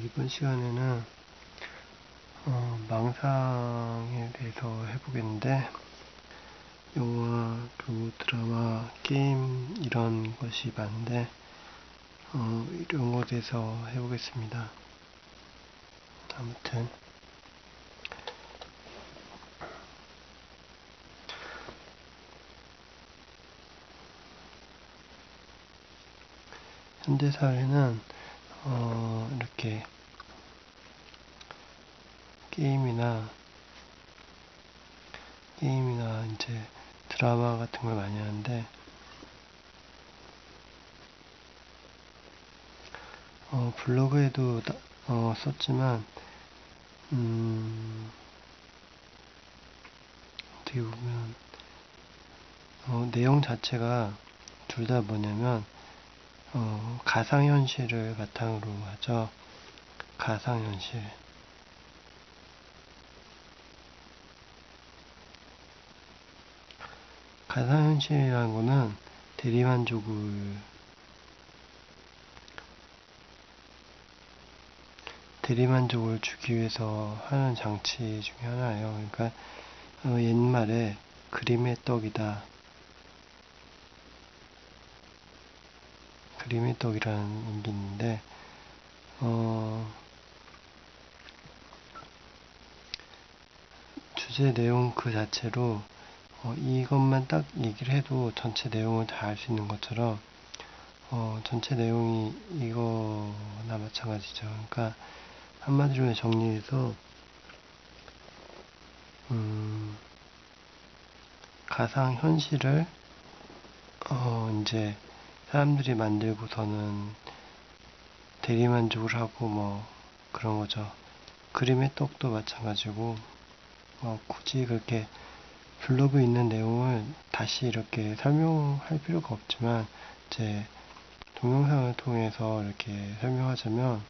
이번 시간에는 망상에 대해서 해보겠는데, 영화, 그리고 드라마, 게임 이런 것이 많은데 이런 것에 대해서 해보겠습니다. 아무튼 현대 사회는 이렇게 게임이나 이제 드라마 같은 걸 많이 하는데, 블로그에도 썼지만 어떻게 보면 내용 자체가 둘 다 뭐냐면 가상현실을 바탕으로 하죠. 가상현실. 가상현실이라는 거는 대리만족을 주기 위해서 하는 장치 중에 하나예요. 그러니까 옛말에 그림의 떡이다. 그림의 떡이라는 얘기 있는데, 주제 내용 그 자체로 이것만 딱 얘기를 해도 전체 내용을 다 알 수 있는 것처럼 전체 내용이 이거나 마찬가지죠. 그러니까 한마디로 정리해서 가상현실을 이제 사람들이 만들고서는 대리만족을 하고 뭐 그런 거죠. 그림의 떡도 마찬가지고 굳이 그렇게 블로그에 있는 내용을 다시 이렇게 설명할 필요가 없지만, 이제 동영상을 통해서 이렇게 설명하자면,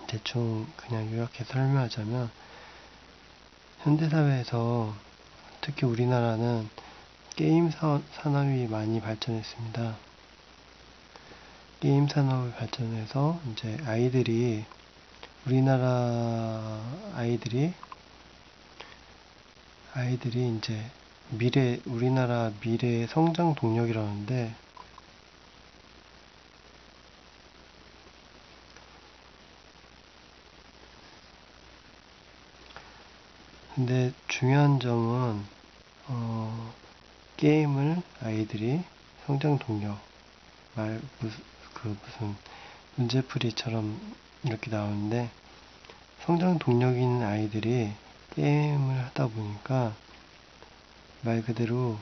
대충 그냥 요약해서 설명하자면, 현대사회에서 특히 우리나라는 게임 산업이 많이 발전했습니다. 게임 산업이 발전해서 이제 우리나라 아이들이 이제 우리나라 미래의 성장 동력이라는데, 근데 중요한 점은 게임을 아이들이 성장 동력, 무슨 문제풀이처럼 이렇게 나오는데, 성장 동력이 있는 아이들이 게임을 하다 보니까 말 그대로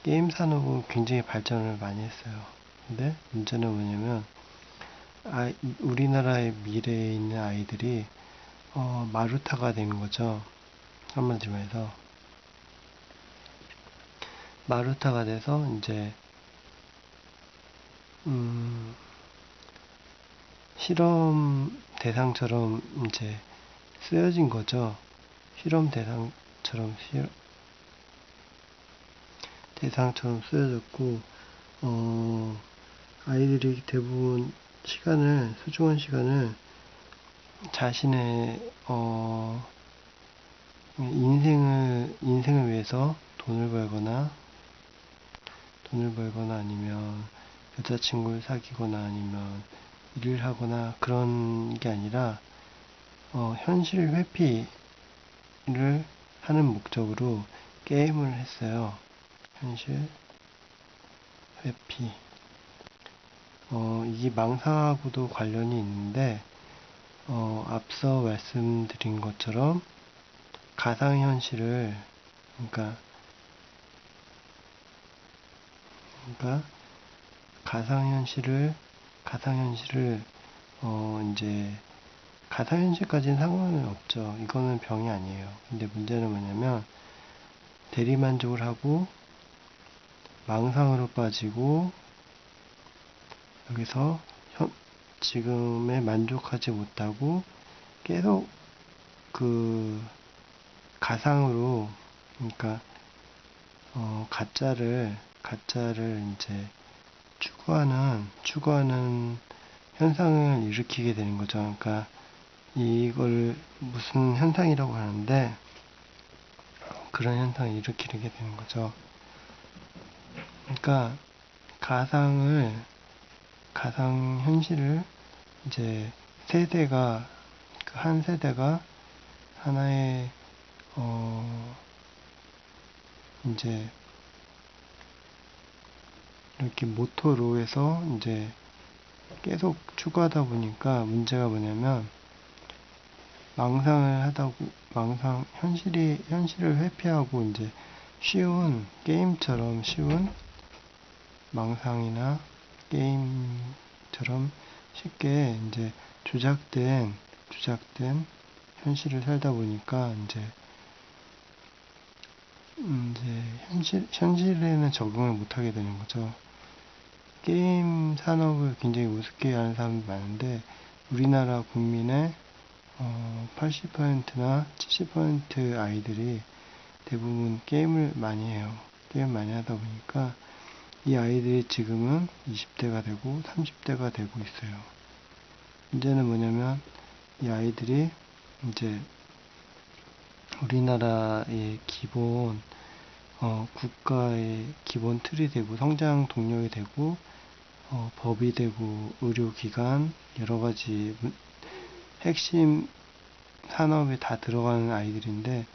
게임 산업은 굉장히 발전을 많이 했어요. 근데 문제는 뭐냐면 우리나라의 미래에 있는 아이들이 마루타가 되는 거죠. 한마디로 해서 마루타가 돼서 이제 실험 대상처럼 이제 쓰여진 거죠. 실험 대상처럼 쓰여졌고, 아이들이 대부분 소중한 시간을 자신의 인생을 위해서 돈을 벌거나 아니면 여자친구를 사귀거나 아니면 일을 하거나 그런 게 아니라 현실 회피를 하는 목적으로 게임을 했어요. 현실 회피. 이게 망상하고도 관련이 있는데, 앞서 말씀드린 것처럼 가상현실을, 그러니까 가상현실을 이제 가상현실까지는 상관은 없죠. 이거는 병이 아니에요. 근데 문제는 뭐냐면 대리만족을 하고 망상으로 빠지고, 여기서 지금에 만족하지 못하고 계속 그 가상으로, 그러니까 가짜를 이제 추구하는 현상을 일으키게 되는 거죠. 그러니까 이걸 무슨 현상이라고 하는데 그런 현상을 일으키게 되는 거죠. 그러니까 가상 현실을 이제 세대가 한 세대가 하나의 이제 이렇게 모토로 해서 이제 계속 추구하다 보니까 문제가 뭐냐면 현실을 회피하고 이제 게임처럼 쉬운 망상이나 게임처럼 쉽게 이제 조작된 현실을 살다 보니까 이제 현실에는 적응을 못하게 되는 거죠. 게임 산업을 굉장히 우습게 하는 사람이 많은데 우리나라 국민의 80%나 70% 아이들이 대부분 게임을 많이 해요. 게임 많이 하다 보니까 이 아이들이 지금은 20대가 되고 30대가 되고 있어요. 문제는 뭐냐면 이 아이들이 이제 우리나라의 기본 국가의 기본 틀이 되고 성장 동력이 되고 법이 되고 의료기관 여러 가지 핵심 산업에 다 들어가는 아이들인데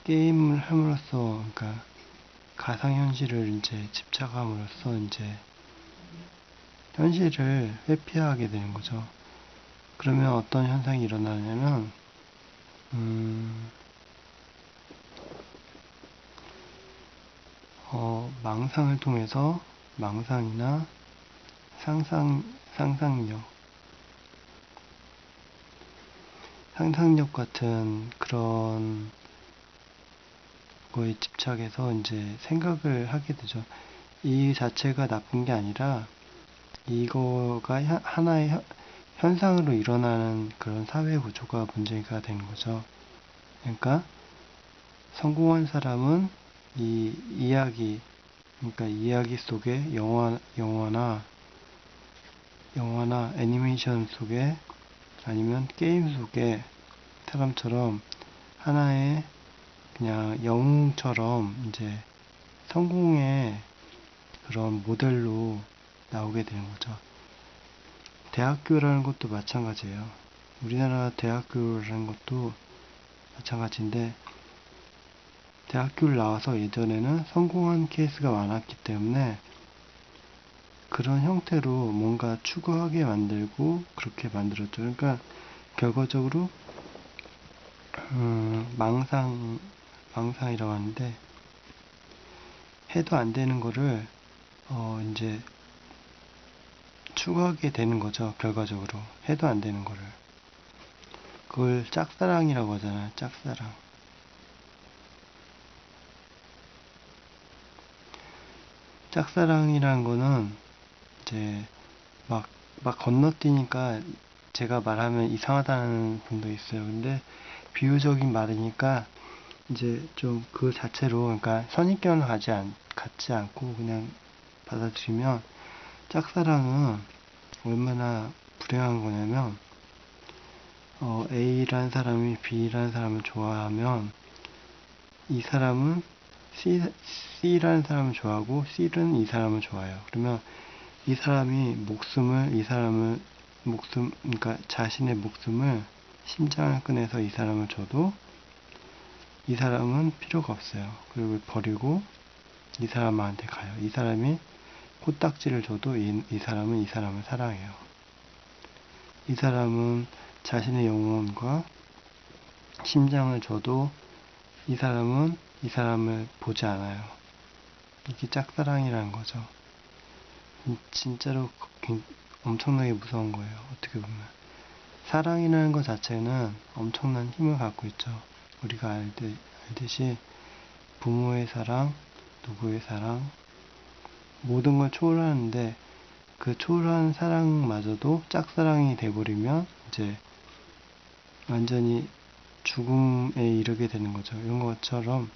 게임을 함으로써 그러니까 가상현실을 이제 집착함으로써 이제 현실을 회피하게 되는 거죠. 그러면 어떤 현상이 일어나냐면 망상을 통해서 망상이나 상상력 같은 그런 거에 집착해서 이제 생각을 하게 되죠. 이 자체가 나쁜 게 아니라 이거가 하나의 현상으로 일어나는 그런 사회 구조가 문제가 되는 거죠. 그러니까 성공한 사람은 그러니까 이야기 속에 영화나 애니메이션 속에 아니면 게임 속에 사람처럼 하나의 그냥 영웅처럼 이제 성공의 그런 모델로 나오게 되는 거죠. 대학교라는 것도 마찬가지예요. 우리나라 대학교라는 것도 마찬가지인데 대학교를 나와서 예전에는 성공한 케이스가 많았기 때문에 그런 형태로 뭔가 추구하게 만들고 그렇게 만들었죠. 그러니까 결과적으로 망상이라고 하는데 해도 안 되는 거를 이제 추구하게 되는 거죠. 결과적으로 해도 안 되는 거를 그걸 짝사랑이라고 하잖아요. 짝사랑이라는 거는 이제 막 건너뛰니까 제가 말하면 이상하다는 분도 있어요. 근데 비유적인 말이니까 이제 좀 그 자체로 그러니까 선입견을 갖지 않고 그냥 받아들이면 짝사랑은 얼마나 불행한 거냐면 A라는 사람이 B라는 사람을 좋아하면 이 사람은 C라는 사람을 좋아하고 C는 이 사람을 좋아해요. 그러면 이 사람이 그러니까 자신의 목숨을 심장을 꺼내서 이 사람을 줘도 이 사람은 필요가 없어요. 그리고 버리고 이 사람한테 가요. 이 사람이 코딱지를 줘도 이 사람은 이 사람을 사랑해요. 이 사람은 자신의 영혼과 심장을 줘도 이 사람은 이 사람을 보지 않아요. 이게 짝사랑이라는 거죠. 진짜로 엄청나게 무서운 거예요. 어떻게 보면. 사랑이라는 것 자체는 엄청난 힘을 갖고 있죠. 우리가 알듯이 부모의 사랑, 누구의 사랑, 모든 걸 초월하는데 그 초월한 사랑마저도 짝사랑이 돼버리면 이제 완전히 죽음에 이르게 되는 거죠. 이런 것처럼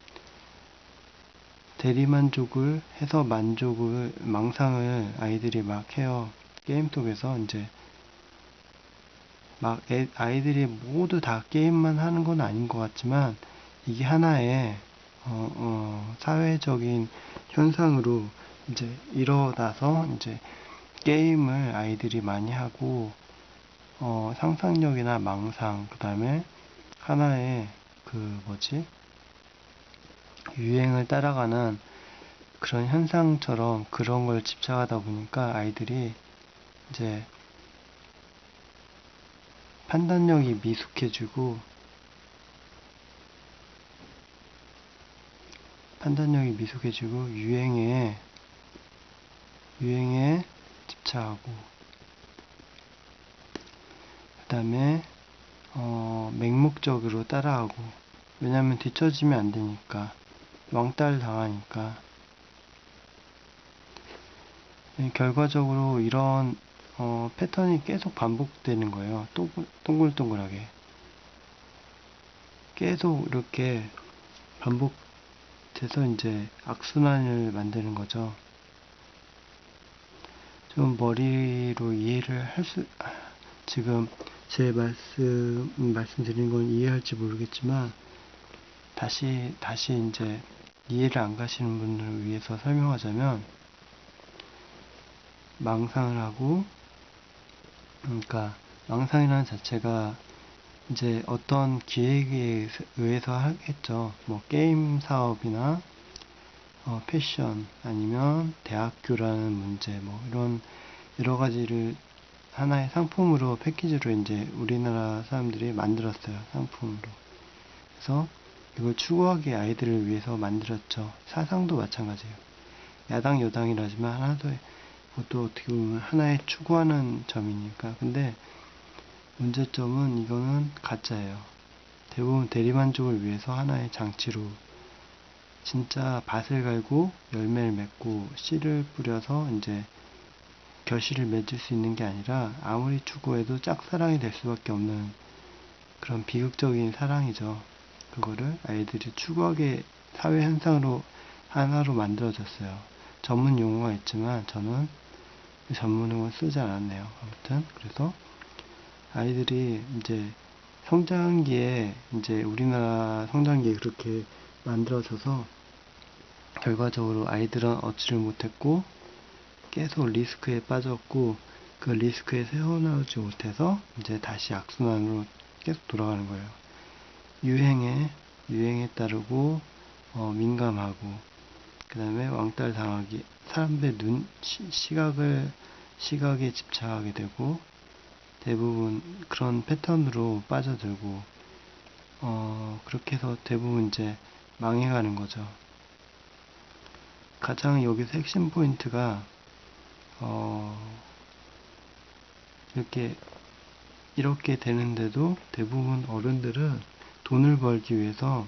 대리만족을 해서 망상을 아이들이 막 해요. 게임 속에서 이제 막 아이들이 모두 다 게임만 하는 건 아닌 것 같지만 이게 하나의 사회적인 현상으로 이제 일어나서 이제 게임을 아이들이 많이 하고 상상력이나 망상 그다음에 하나의 유행을 따라가는 그런 현상처럼 그런 걸 집착하다 보니까 아이들이 이제 판단력이 미숙해지고 유행에 집착하고 그 다음에 맹목적으로 따라하고 왜냐면 뒤처지면 안 되니까 왕따를 당하니까 결과적으로 이런 패턴이 계속 반복되는 거예요. 동글동글하게 계속 이렇게 반복돼서 이제 악순환을 만드는 거죠. 좀 머리로 이해를 지금 제 말씀드린 건 이해할지 모르겠지만 다시 이제 이해를 안 가시는 분들을 위해서 설명하자면 망상을 하고 그러니까 망상이라는 자체가 이제 어떤 기획에 의해서 하겠죠. 뭐 게임 사업이나 패션 아니면 대학교라는 문제 뭐 이런 여러 가지를 하나의 상품으로 패키지로 이제 우리나라 사람들이 만들었어요. 상품으로. 그래서 이걸 추구하기 아이들을 위해서 만들었죠. 사상도 마찬가지예요. 야당 여당이라지만 하나도 그것도 어떻게 보면 하나의 추구하는 점이니까. 근데 문제점은 이거는 가짜예요. 대부분 대리만족을 위해서 하나의 장치로 진짜 밭을 갈고 열매를 맺고 씨를 뿌려서 이제 결실을 맺을 수 있는 게 아니라 아무리 추구해도 짝사랑이 될 수밖에 없는 그런 비극적인 사랑이죠. 그거를 아이들이 추구하게 사회 현상으로 하나로 만들어졌어요. 전문 용어가 있지만 저는 그 전문 용어 쓰지 않았네요. 아무튼 그래서 아이들이 이제 성장기에 이제 우리나라 성장기에 그렇게 만들어져서 결과적으로 아이들은 얻지를 못했고 계속 리스크에 빠졌고 그 리스크에 헤어나오지 못해서 이제 다시 악순환으로 계속 돌아가는 거예요. 유행에 따르고 민감하고 그 다음에 왕따를 당하기 사람들의 시각에 집착하게 되고 대부분 그런 패턴으로 빠져들고 그렇게 해서 대부분 이제 망해가는 거죠. 가장 여기서 핵심 포인트가 이렇게 되는데도 대부분 어른들은 돈을 벌기 위해서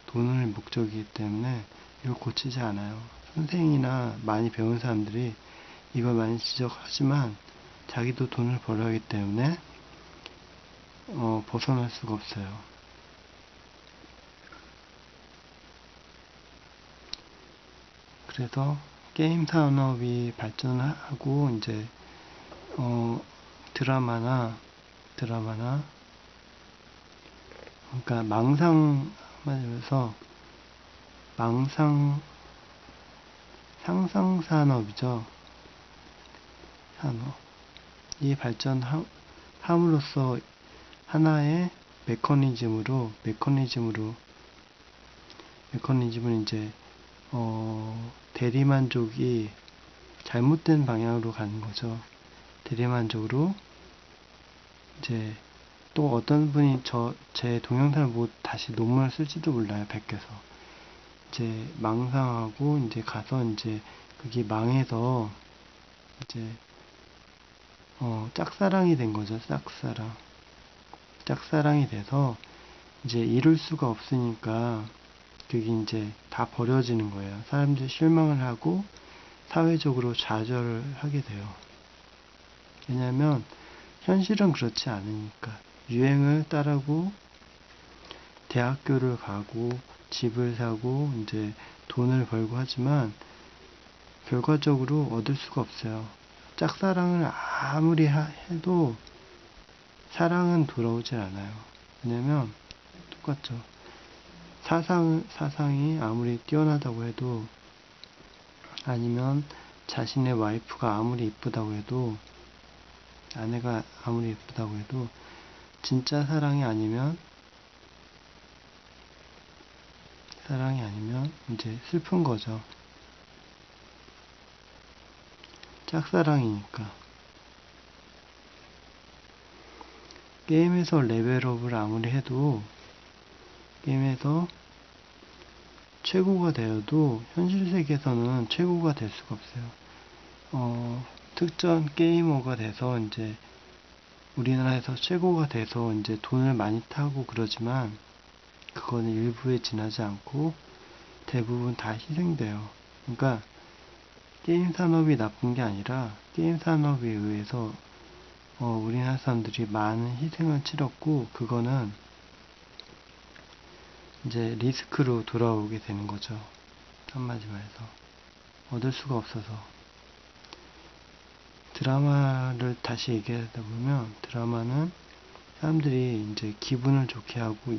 돈을 목적이기 때문에 이걸 고치지 않아요. 선생이나 많이 배운 사람들이 이걸 많이 지적하지만 자기도 돈을 벌어야 하기 때문에 벗어날 수가 없어요. 그래서 게임 산업이 발전하고 이제 드라마나 그러니까 말해서 상상 산업이죠. 이 발전함으로써 하나의 메커니즘은 이제 대리만족이 잘못된 방향으로 가는 거죠. 대리만족으로 이제 또 어떤 분이 제 동영상을 보고 다시 논문을 쓸지도 몰라요. 베껴서 이제 망상하고 이제 가서 이제 그게 망해서 이제 짝사랑이 된 거죠. 짝사랑이 돼서 이제 이룰 수가 없으니까 그게 이제 다 버려지는 거예요. 사람들이 실망을 하고 사회적으로 좌절을 하게 돼요. 왜냐하면 현실은 그렇지 않으니까 유행을 따르고 대학교를 가고 집을 사고 이제 돈을 벌고 하지만 결과적으로 얻을 수가 없어요. 짝사랑을 아무리 해도 사랑은 돌아오질 않아요. 왜냐면 똑같죠. 사상이 아무리 뛰어나다고 해도, 아니면 자신의 와이프가 아무리 이쁘다고 해도, 아내가 아무리 이쁘다고 해도, 진짜 사랑이 아니면 이제 슬픈 거죠. 짝사랑이니까. 게임에서 레벨업을 아무리 해도, 게임에서 최고가 되어도 현실 세계에서는 최고가 될 수가 없어요. 특정 게이머가 돼서 이제 우리나라에서 최고가 돼서 이제 돈을 많이 타고 그러지만, 그거는 일부에 지나지 않고 대부분 다 희생돼요. 그러니까 게임 산업이 나쁜 게 아니라, 게임 산업에 의해서 우리나라 사람들이 많은 희생을 치렀고, 그거는 이제 리스크로 돌아오게 되는 거죠. 한마디 말해서 얻을 수가 없어서. 드라마를 다시 얘기하다 보면, 드라마는 사람들이 이제 기분을 좋게 하고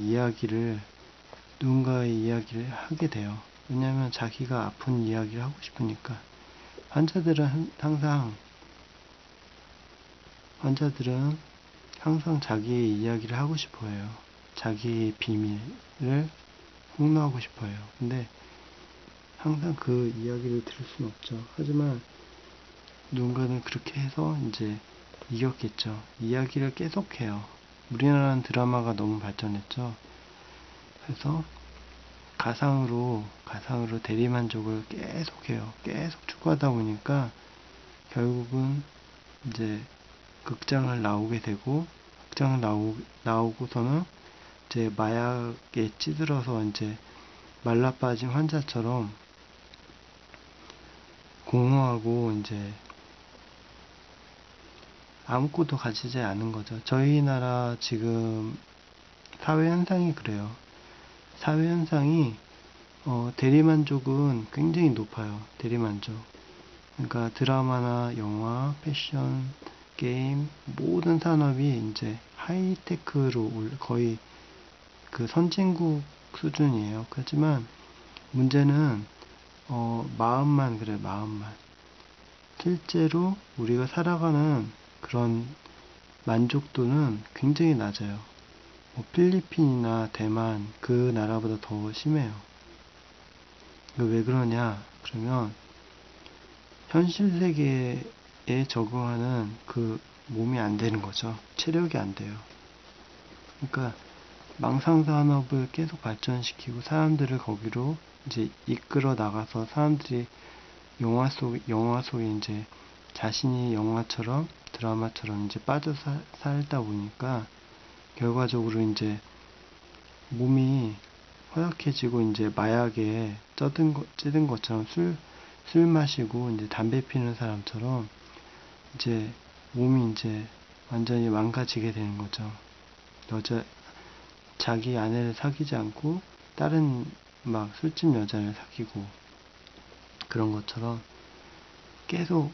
누군가의 이야기를 하게 돼요. 왜냐하면 자기가 아픈 이야기를 하고 싶으니까. 환자들은 항상 자기의 이야기를 하고 싶어 해요. 자기의 비밀을 폭로하고 싶어 해요. 근데 항상 그 이야기를 들을 수는 없죠. 하지만 누군가는 그렇게 해서 이제 이겼겠죠. 이야기를 계속해요. 우리나라는 드라마가 너무 발전했죠. 그래서 가상으로 대리만족을 계속해요. 계속 추구하다 보니까 결국은 이제 극장을 나오게 되고, 극장을 나오고서는 이제 마약에 찌들어서 이제 말라빠진 환자처럼 공허하고 이제 아무것도 가지지 않은 거죠. 저희 나라 지금 사회 현상이 그래요. 사회 현상이 대리만족은 굉장히 높아요. 대리만족. 그러니까 드라마나 영화, 패션, 게임, 모든 산업이 이제 하이테크로 거의 그 선진국 수준이에요. 그렇지만 문제는 마음만 그래, 마음만. 실제로 우리가 살아가는 그런 만족도는 굉장히 낮아요. 필리핀이나 대만 그 나라보다 더 심해요. 왜 그러냐? 그러면 현실 세계에 적응하는 그 몸이 안 되는 거죠. 체력이 안 돼요. 그러니까 망상 산업을 계속 발전시키고 사람들을 거기로 이제 이끌어 나가서, 사람들이 영화 속에 이제 자신이 영화처럼 드라마처럼 이제 빠져 살다 보니까 결과적으로 이제 몸이 허약해지고, 이제 마약에 찌든 것처럼 술 마시고 이제 담배 피는 사람처럼 이제 몸이 이제 완전히 망가지게 되는 거죠. 자기 아내를 사귀지 않고 다른 막 술집 여자를 사귀고, 그런 것처럼 계속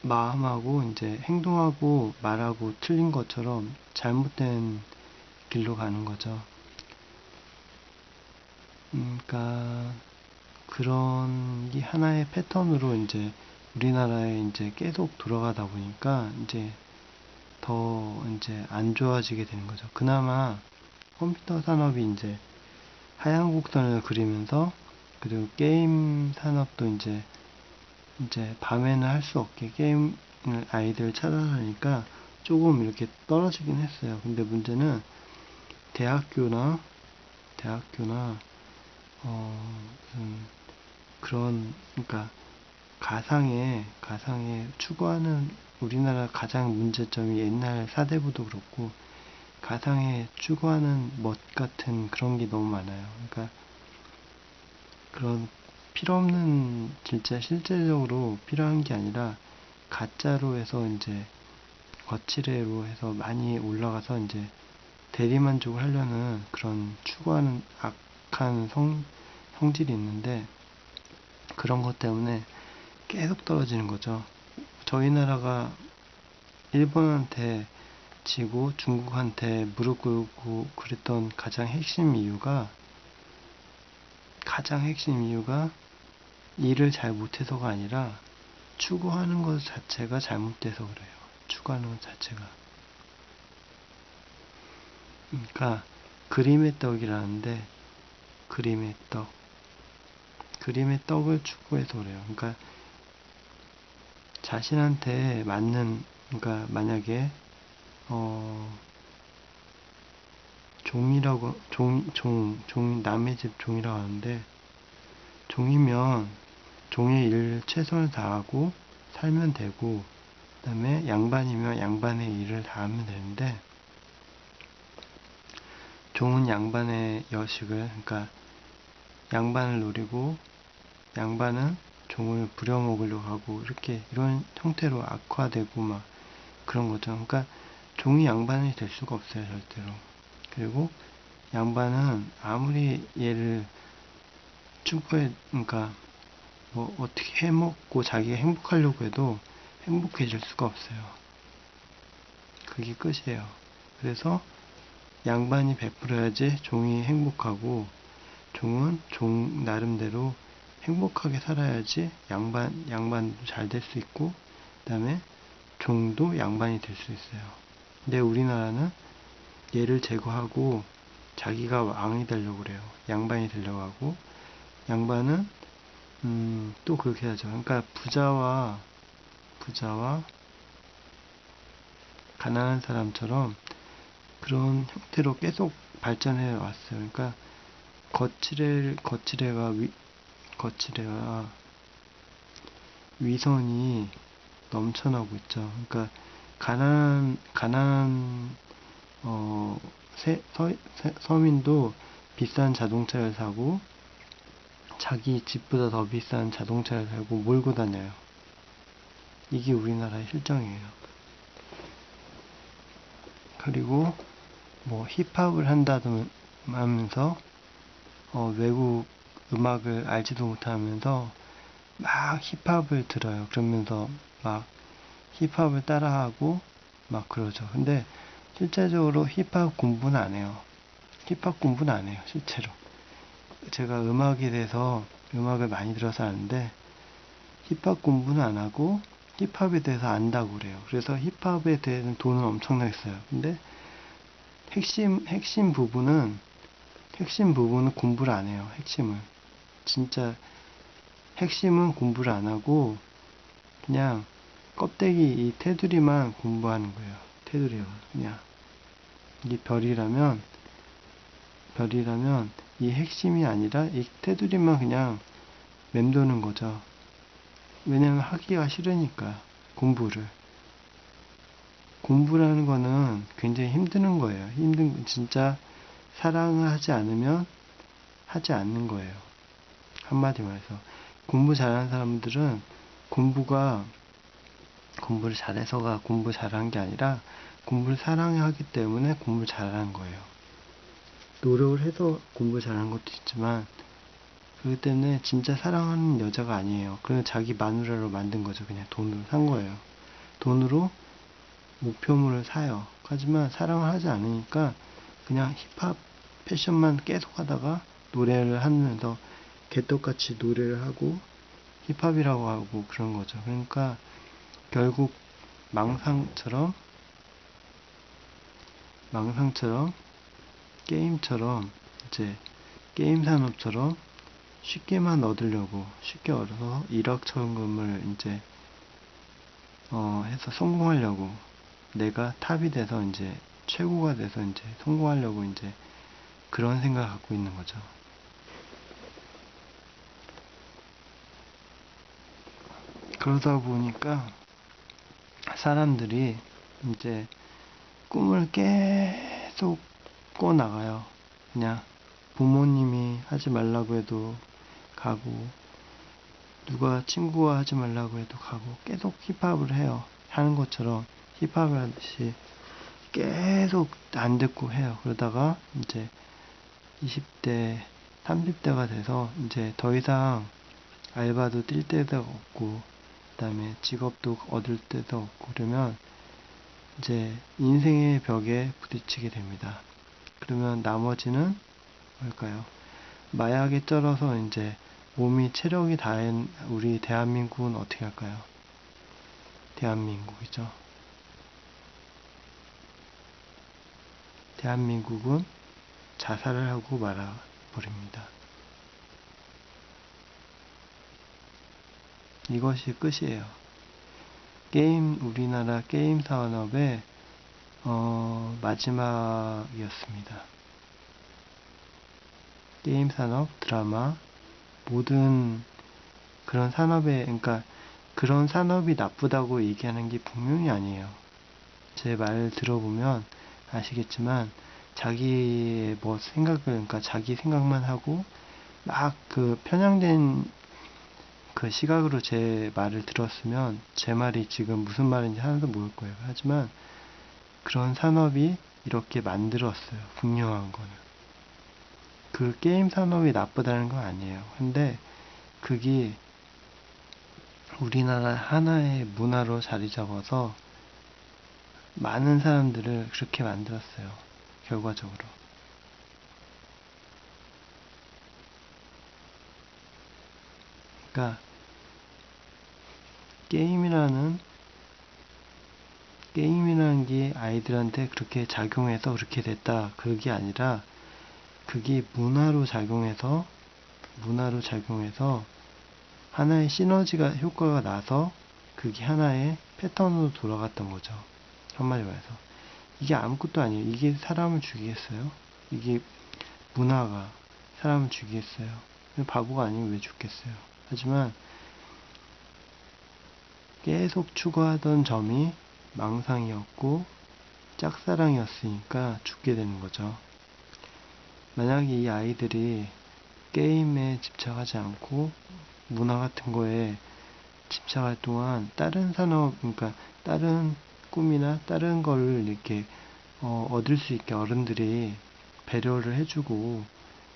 마음하고 이제 행동하고 말하고 틀린 것처럼 잘못된 길로 가는 거죠. 그러니까 그런 게 하나의 패턴으로 이제 우리나라에 이제 계속 돌아가다 보니까 이제 더 이제 안 좋아지게 되는 거죠. 그나마 컴퓨터 산업이 이제 하얀 곡선을 그리면서, 그리고 게임 산업도 이제 밤에는 할 수 없게 게임을 아이들 찾아다니까 조금 이렇게 떨어지긴 했어요. 근데 문제는 대학교나 그러니까 가상에 추구하는, 우리나라 가장 문제점이 옛날 사대부도 그렇고 가상에 추구하는 멋 같은 그런 게 너무 많아요. 그러니까 그런 필요 없는, 진짜 실제적으로 필요한 게 아니라 가짜로 해서 이제 거치대로 해서 많이 올라가서 이제 대리만족을 하려는 그런 추구하는 악한 성질이 있는데, 그런 것 때문에 계속 떨어지는 거죠. 저희 나라가 일본한테 지고 중국한테 무릎 꿇고 그랬던 가장 핵심 이유가 일을 잘 못해서가 아니라 추구하는 것 자체가 잘못돼서 그래요. 추구하는 것 자체가. 그러니까 그림의 떡이라는데 그림의 떡을 추구해서 그래요. 그러니까 자신한테 맞는, 그러니까 만약에 남의 집 종이라고 하는데, 종이면 종의 일 최선을 다하고 살면 되고, 그 다음에 양반이면 양반의 일을 다 하면 되는데, 종은 양반의 여식을, 그러니까 양반을 노리고, 양반은 종을 부려먹으려고 하고, 이런 형태로 악화되고 막 그런 거죠. 그러니까 종이 양반이 될 수가 없어요, 절대로. 그리고 양반은 아무리 얘를 그러니까 뭐 어떻게 해먹고 자기가 행복하려고 해도 행복해질 수가 없어요. 그게 끝이에요. 그래서 양반이 베풀어야지 종이 행복하고, 종은 종 나름대로 행복하게 살아야지 양반도 잘 될 수 있고, 그 다음에 종도 양반이 될 수 있어요. 근데 우리나라는 얘를 제거하고 자기가 왕이 되려고 그래요. 양반이 되려고 하고, 양반은 또 그렇게 하죠. 그러니까 부자와 가난한 사람처럼 그런 형태로 계속 발전해 왔어요. 그러니까 거칠애가 위선이 넘쳐나고 있죠. 그러니까 가난한 서민도 비싼 자동차를 사고 자기 집보다 더 비싼 자동차를 사고 몰고 다녀요. 이게 우리나라의 실정이에요. 그리고 뭐 힙합을 한다도 하면서 외국 음악을 알지도 못하면서 막 힙합을 들어요. 그러면서 막 힙합을 따라하고 막 그러죠. 근데 실제적으로 힙합 공부는 안 해요. 실제로. 제가 음악에 대해서 음악을 많이 들어서 아는데 힙합 공부는 안 하고 힙합에 대해서 안다고 그래요. 그래서 힙합에 대해서는 돈은 엄청나게 써요. 근데 핵심 부분은 공부를 안 해요. 진짜 핵심은 공부를 안 하고 그냥 껍데기 이 테두리만 공부하는 거예요. 테두리만 그냥. 이 별이라면 이 핵심이 아니라 이 테두리만 그냥 맴도는 거죠. 왜냐면 하기가 싫으니까. 공부라는 거는 굉장히 힘드는 거예요. 진짜 사랑을 하지 않으면 하지 않는 거예요. 한마디 말해서. 공부 잘하는 사람들은 공부를 잘해서가 공부 잘한 게 아니라 공부를 사랑하기 때문에 공부를 잘하는 거예요. 노력을 해서 공부 잘하는 것도 있지만 그렇기 때문에 진짜 사랑하는 여자가 아니에요. 그냥 자기 마누라로 만든 거죠. 그냥 돈으로 산 거예요. 돈으로 목표물을 사요. 하지만 사랑을 하지 않으니까 그냥 힙합 패션만 계속 하다가 노래를 하면서 개떡같이 노래를 하고 힙합이라고 하고 그런 거죠. 그러니까 결국 망상처럼 게임처럼 이제 게임 산업처럼 쉽게만 얻으려고 쉽게 얻어서 일확천금을 이제 해서 성공하려고 내가 탑이 돼서 이제 최고가 돼서 이제 성공하려고 이제 그런 생각을 갖고 있는 거죠. 그러다 보니까 사람들이 이제 꿈을 계속 꿔나가요. 그냥 부모님이 하지 말라고 해도 가고 누가 친구가 하지 말라고 해도 가고 계속 힙합을 해요. 하는 것처럼 힙합을 하듯이 계속 안 듣고 해요. 그러다가 이제 20대, 30대가 돼서 이제 더 이상 알바도 뛸 데도 없고, 그 다음에 직업도 얻을 데도 없고, 그러면 이제 인생의 벽에 부딪히게 됩니다. 그러면 나머지는 뭘까요? 마약에 쩔어서 이제 몸이 체력이 다한 우리 대한민국은 어떻게 할까요? 대한민국이죠. 대한민국은 자살을 하고 말아버립니다. 이것이 끝이에요. 우리나라 게임 산업의 마지막이었습니다. 게임 산업, 드라마, 모든 그런 산업에, 그러니까 그런 산업이 나쁘다고 얘기하는 게 분명히 아니에요. 제 말 들어보면 아시겠지만 자기의 그러니까 자기 생각만 하고 막 그 편향된 그 시각으로 제 말을 들었으면 제 말이 지금 무슨 말인지 하나도 모를 거예요. 하지만 그런 산업이 이렇게 만들었어요. 분명한 거는. 그 게임 산업이 나쁘다는 건 아니에요. 근데 그게 우리나라 하나의 문화로 자리 잡아서 많은 사람들을 그렇게 만들었어요. 결과적으로. 그러니까 게임이라는 게 아이들한테 그렇게 작용해서 그렇게 됐다. 그게 아니라 그게 문화로 작용해서 하나의 시너지가 효과가 나서 그게 하나의 패턴으로 돌아갔던 거죠. 한마디 말해서. 이게 아무것도 아니에요. 이게 사람을 죽이겠어요? 이게 문화가 사람을 죽이겠어요? 바보가 아니면 왜 죽겠어요? 하지만 계속 추구하던 점이 망상이었고 짝사랑이었으니까 죽게 되는 거죠. 만약에 이 아이들이 게임에 집착하지 않고 문화 같은 거에 집착할 동안 다른 산업, 그러니까 다른 꿈이나 다른 거를 이렇게 얻을 수 있게 어른들이 배려를 해주고,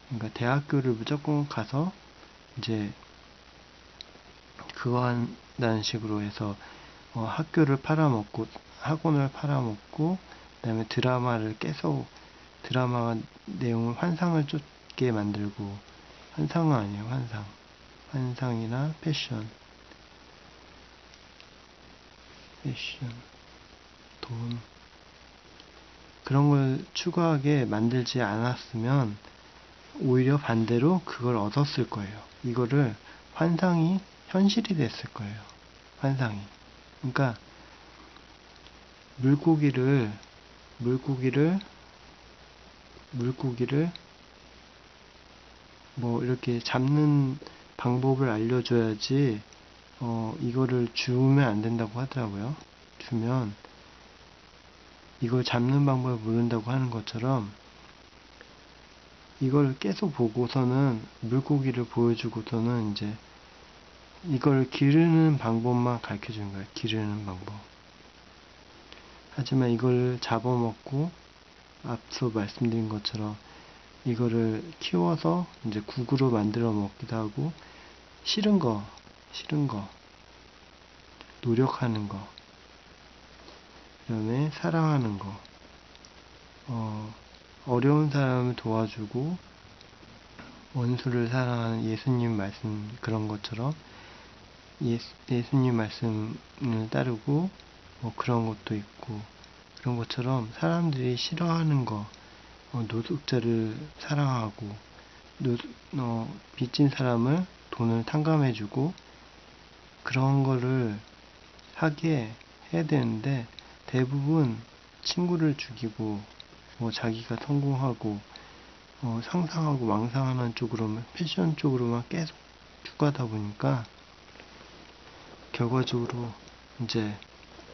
그러니까 대학교를 무조건 가서 이제 그거 한다는 식으로 해서 학교를 팔아먹고 학원을 팔아먹고 그다음에 드라마를 계속 드라마 내용을 환상을 쫓게 만들고, 환상은 아니에요. 환상이나 패션, 돈, 그런 걸 추구하게 만들지 않았으면 오히려 반대로 그걸 얻었을 거예요. 이거를 환상이 현실이 됐을 거예요. 환상이. 그러니까 물고기를 뭐 이렇게 잡는 방법을 알려줘야지 이거를 주면 안 된다고 하더라고요. 주면 이걸 잡는 방법을 모른다고 하는 것처럼 이걸 계속 보고서는 물고기를 보여주고서는 이제 이걸 기르는 방법만 가르쳐 주는 거예요. 기르는 방법. 하지만 이걸 잡아먹고 앞서 말씀드린 것처럼 이거를 키워서 이제 국으로 만들어 먹기도 하고, 싫은 거, 노력하는 거, 그다음에 사랑하는 거, 어려운 사람을 도와주고 원수를 사랑하는 예수님 말씀 그런 것처럼 예수님 말씀을 따르고 뭐 그런 것도 있고, 그런 것처럼 사람들이 싫어하는 거, 노숙자를 사랑하고 빚진 사람을 돈을 탕감해주고 그런 거를 하게 해야 되는데, 대부분 친구를 죽이고 뭐 자기가 성공하고 상상하고 망상하는 쪽으로만, 패션 쪽으로만 계속 추구하다 보니까 결과적으로 이제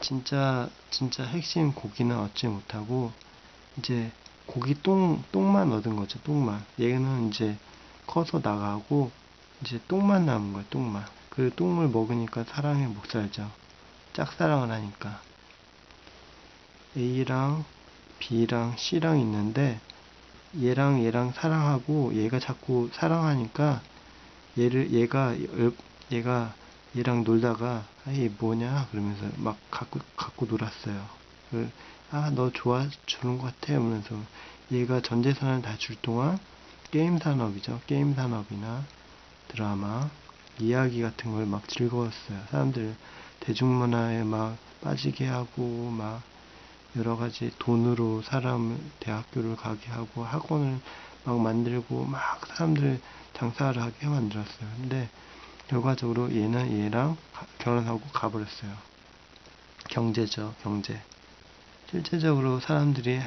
진짜 핵심 고기는 얻지 못하고 이제 고기 똥만 얻은 거죠. 똥만. 얘는 이제 커서 나가고 이제 똥만 남은 거예요. 똥만. 그 똥을 먹으니까 사람이 못 살죠. 짝사랑을 하니까. A랑 B랑 C랑 있는데 얘랑 사랑하고 얘가 자꾸 사랑하니까 얘가 얘랑 놀다가 아이 뭐냐 그러면서 막 갖고 놀았어요. 너 좋아주는 것 같아 하면서 얘가 전 재산을 다 줄 동안 게임 산업이죠. 게임 산업이나 드라마, 이야기 같은 걸 막 즐거웠어요. 사람들 대중문화에 막 빠지게 하고 막 여러 가지 돈으로 사람을 대학교를 가게 하고 학원을 막 만들고 막 사람들 장사를 하게 만들었어요. 근데 결과적으로 얘는 얘랑 결혼하고 가버렸어요. 경제죠, 경제. 실제적으로 사람들이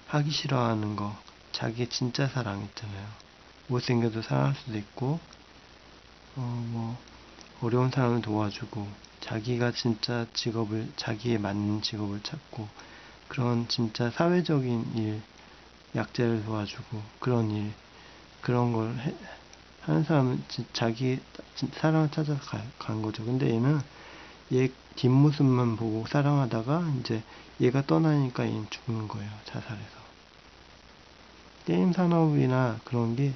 하기 싫어하는 거, 자기 진짜 사랑 있잖아요. 못생겨도 사랑할 수도 있고, 어려운 사람을 도와주고, 자기가 진짜 직업을, 자기에 맞는 직업을 찾고, 그런 진짜 사회적인 일, 약자를 도와주고, 그런 일, 그런 걸 하는 사람은 자기 사랑을 찾아서 간 거죠. 근데 얘는 얘 뒷모습만 보고 사랑하다가 이제 얘가 떠나니까 얘는 죽는 거예요. 자살해서. 게임 산업이나 그런 게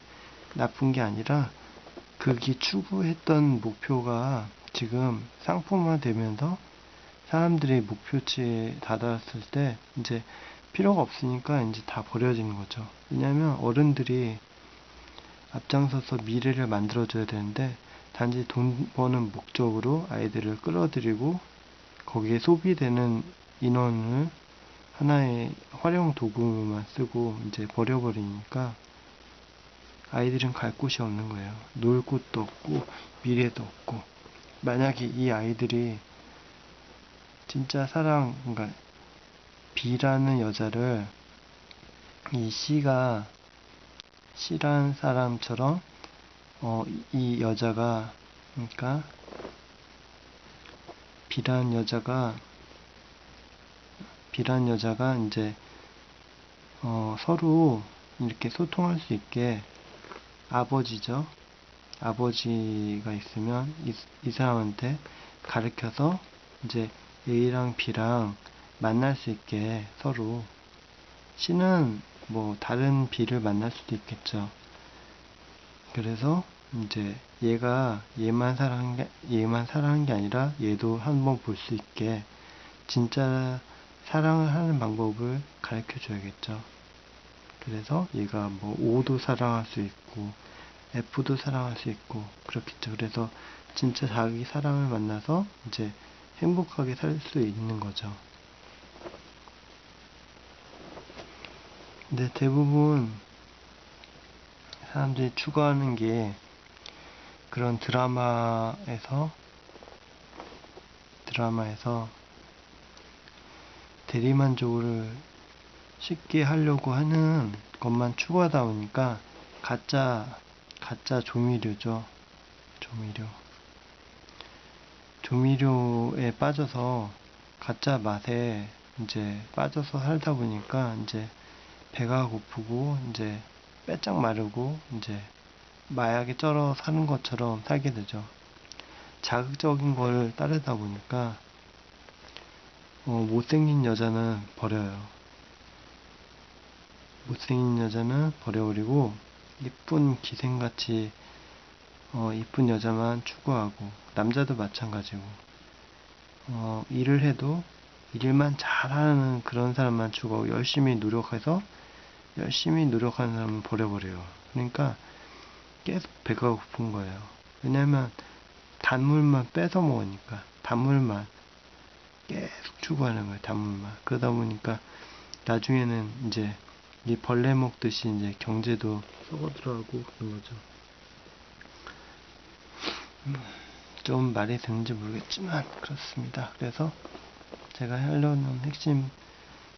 나쁜 게 아니라 그게 추구했던 목표가 지금 상품화 되면서 사람들이 목표치에 다다랐을 때 이제 필요가 없으니까 이제 다 버려지는 거죠. 왜냐하면 어른들이 앞장서서 미래를 만들어줘야 되는데 단지 돈 버는 목적으로 아이들을 끌어들이고 거기에 소비되는 인원을 하나의 활용 도구만 쓰고 이제 버려버리니까 아이들은 갈 곳이 없는 거예요. 놀 곳도 없고 미래도 없고. 만약에 이 아이들이 진짜 그러니까 B라는 여자를 이 C라는 사람처럼 이 여자가 그러니까 B라는 여자가 이제 서로 이렇게 소통할 수 있게 아버지죠. 아버지가 있으면 이 사람한테 가르쳐서 이제 A랑 B랑 만날 수 있게 서로 C는 뭐 다른 B를 만날 수도 있겠죠. 그래서 이제 얘가 얘만 사랑한 게 아니라 얘도 한번 볼 수 있게 진짜 사랑을 하는 방법을 가르쳐 줘야겠죠. 그래서 얘가 뭐 O도 사랑할 수 있고 F도 사랑할 수 있고 그렇겠죠. 그래서 진짜 자기 사랑을 만나서 이제 행복하게 살 수 있는 거죠. 근데 대부분 사람들이 추구하는 게 그런 드라마에서 대리만족을 쉽게 하려고 하는 것만 추구하다 보니까 가짜 조미료죠. 조미료에 빠져서 가짜 맛에 이제 빠져서 살다 보니까 이제 배가 고프고 이제 빼짝 마르고 이제 마약에 쩔어 사는 것처럼 살게 되죠. 자극적인 걸 따르다 보니까 못생긴 여자는 버려요. 못생긴 여자는 버려버리고 이쁜 기생같이 이쁜 여자만 추구하고 남자도 마찬가지고 일을 해도 일만 잘하는 그런 사람만 추구하고 열심히 노력하는 사람은 버려버려요. 그러니까 계속 배가 고픈 거예요. 왜냐면 단물만 뺏어 먹으니까 단물만 계속 추구하는 거예요. 단물만. 그러다 보니까 나중에는 이제 이 벌레 먹듯이 이제 경제도 썩어들어가고 그런 거죠. 좀 말이 되는지 모르겠지만 그렇습니다. 그래서 제가 하려는 핵심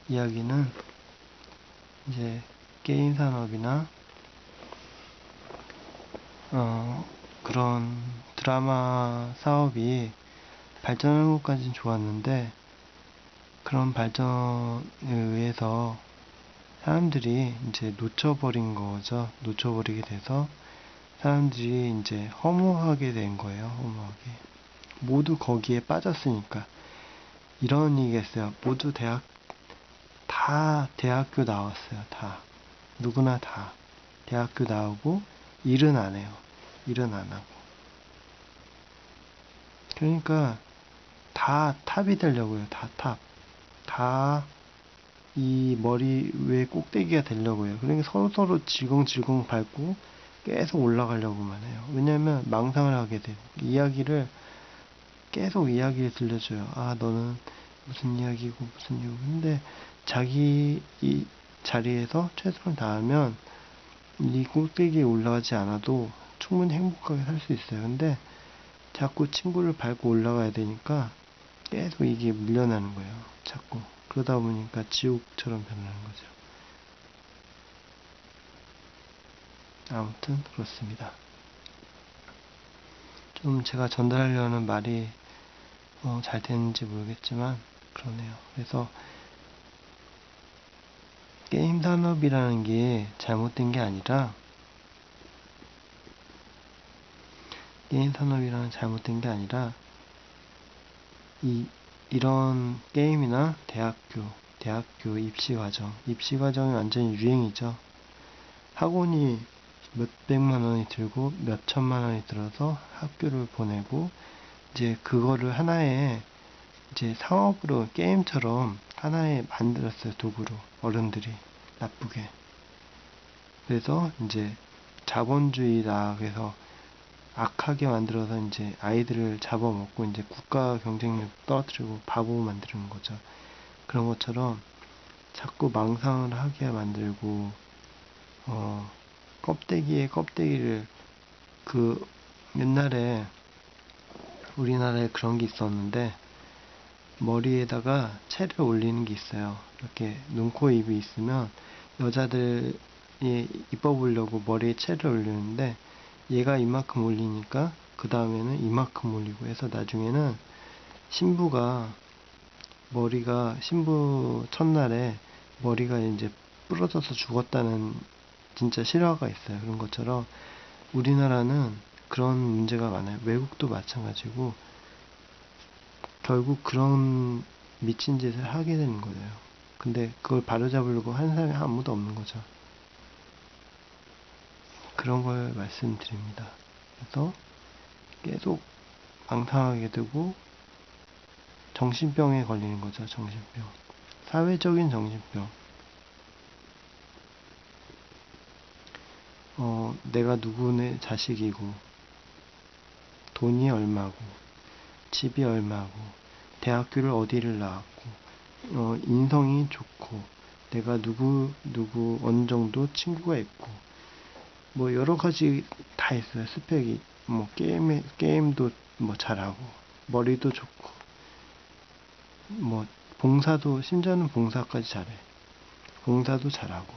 이야기는 이제 게임 산업이나 그런 드라마 사업이 발전하는 것까지는 좋았는데 그런 발전에 의해서 사람들이 이제 놓쳐버린 거죠. 놓쳐버리게 돼서 사람들이 이제 허무하게 된 거예요. 허무하게. 모두 거기에 빠졌으니까. 이런 얘기가 있어요. 모두 다 대학교 나왔어요. 다. 누구나 다. 대학교 나오고 일은 안 해요. 일은 안 하고. 그러니까 다 탑이 되려고요. 다 탑. 다 이 머리 위에 꼭대기가 되려고 해요. 그러니까 서로서로 질겅질겅 밟고 계속 올라가려고만 해요. 왜냐면 망상을 하게 되고, 이야기를 계속 이야기를 들려줘요. 아, 너는 무슨 이야기고 무슨 이야기고. 근데 자기 이 자리에서 최선을 다하면 이 꼭대기에 올라가지 않아도 충분히 행복하게 살 수 있어요. 근데 자꾸 친구를 밟고 올라가야 되니까 계속 이게 밀려나는 거예요. 자꾸. 그러다 보니까 지옥처럼 변하는 거죠. 아무튼 그렇습니다. 좀 제가 전달하려는 말이 잘 되는지 모르겠지만 그러네요. 그래서 게임 산업이라는 게 잘못된 게 아니라, 이런 게임이나 대학교 입시 과정이 완전히 유행이죠. 학원이 몇백만 원이 들고 몇천만 원이 들어서 학교를 보내고, 이제 그거를 하나의 이제 상업으로 게임처럼 하나의 만들었어요. 도구로 어른들이 나쁘게. 그래서 이제 자본주의다 그래서 악하게 만들어서 이제 아이들을 잡아먹고 이제 국가 경쟁력 떨어뜨리고 바보 만드는 거죠. 그런 것처럼 자꾸 망상을 하게 만들고, 껍데기에 껍데기를, 옛날에 우리나라에 그런 게 있었는데, 머리에다가 채를 올리는 게 있어요. 이렇게 눈, 코, 입이 있으면 여자들이 이뻐 보려고 머리에 채를 올리는데, 얘가 이만큼 올리니까 그 다음에는 이만큼 올리고 해서 나중에는 신부 첫날에 머리가 이제 부러져서 죽었다는 진짜 실화가 있어요. 그런 것처럼 우리나라는 그런 문제가 많아요. 외국도 마찬가지고 결국 그런 미친 짓을 하게 되는 거예요. 근데 그걸 바로잡으려고 하는 사람이 아무도 없는 거죠. 그런 걸 말씀드립니다. 그래서 계속 망상하게 되고 정신병에 걸리는 거죠. 정신병. 사회적인 정신병. 내가 누구네 자식이고, 돈이 얼마고, 집이 얼마고, 대학교를 어디를 나왔고, 인성이 좋고, 내가 누구 어느 정도 친구가 있고, 뭐 여러 가지 다 있어요. 스펙이. 뭐 게임도 뭐 잘하고, 머리도 좋고, 뭐 심지어는 봉사까지 잘해. 봉사도 잘하고.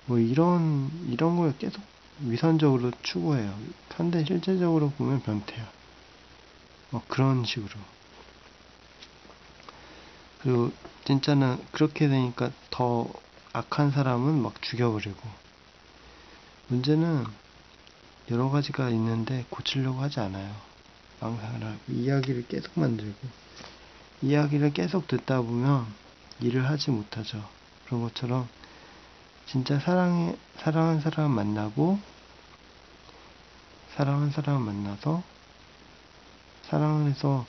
뭐 이런 걸 계속 위선적으로 추구해요. 근데 실제적으로 보면 변태야. 뭐 그런 식으로. 그리고 진짜는 그렇게 되니까 더 악한 사람은 막 죽여버리고. 문제는 여러 가지가 있는데 고치려고 하지 않아요. 망상을 하고 이야기를 계속 만들고, 이야기를 계속 듣다 보면 일을 하지 못하죠. 그런 것처럼 진짜 사랑한 사람 만나서 사랑을 해서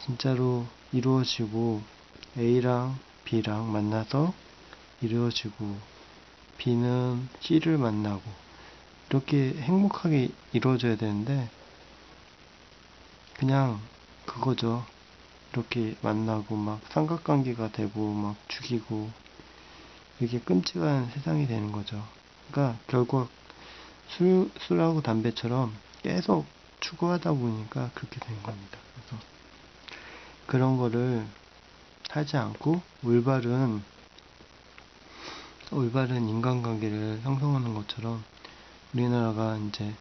진짜로 이루어지고, A랑 B랑 만나서 이루어지고, B는 C를 만나고, 이렇게 행복하게 이루어져야 되는데 그냥 그거죠. 이렇게 만나고 막 삼각관계가 되고 막 죽이고, 이게 끔찍한 세상이 되는 거죠. 그러니까 결국 술하고 담배처럼 계속 추구하다 보니까 그렇게 된 겁니다. 그래서 그런 거를 하지 않고 올바른 인간관계를 형성하는 것처럼, 우리나라가 이제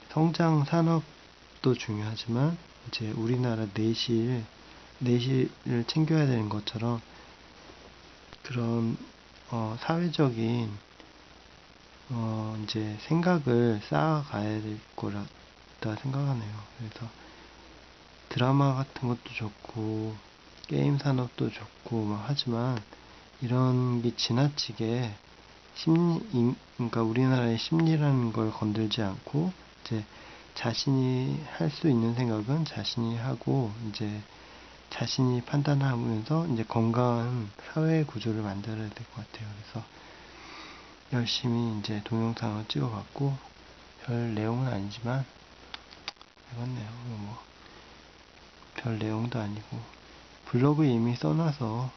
성장 산업도 중요하지만 이제 우리나라 내실을 챙겨야 되는 것처럼 그런 사회적인 이제 생각을 쌓아가야 될 거라다 생각하네요. 그래서 드라마 같은 것도 좋고 게임 산업도 좋고 막 하지만 이런 게 지나치게 그러니까 우리나라의 심리라는 걸 건들지 않고 이제 자신이 할 수 있는 생각은 자신이 하고, 이제 자신이 판단하면서 이제 건강한 사회 구조를 만들어야 될 것 같아요. 그래서 열심히 이제 동영상을 찍어봤고, 별 내용은 아니지만, 해봤네요. 별 내용도 아니고, 블로그에 이미 써놔서,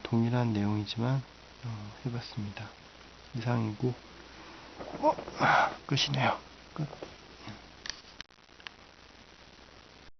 동일한 내용이지만, 해봤습니다. 이상이고, 끝이네요. 끝.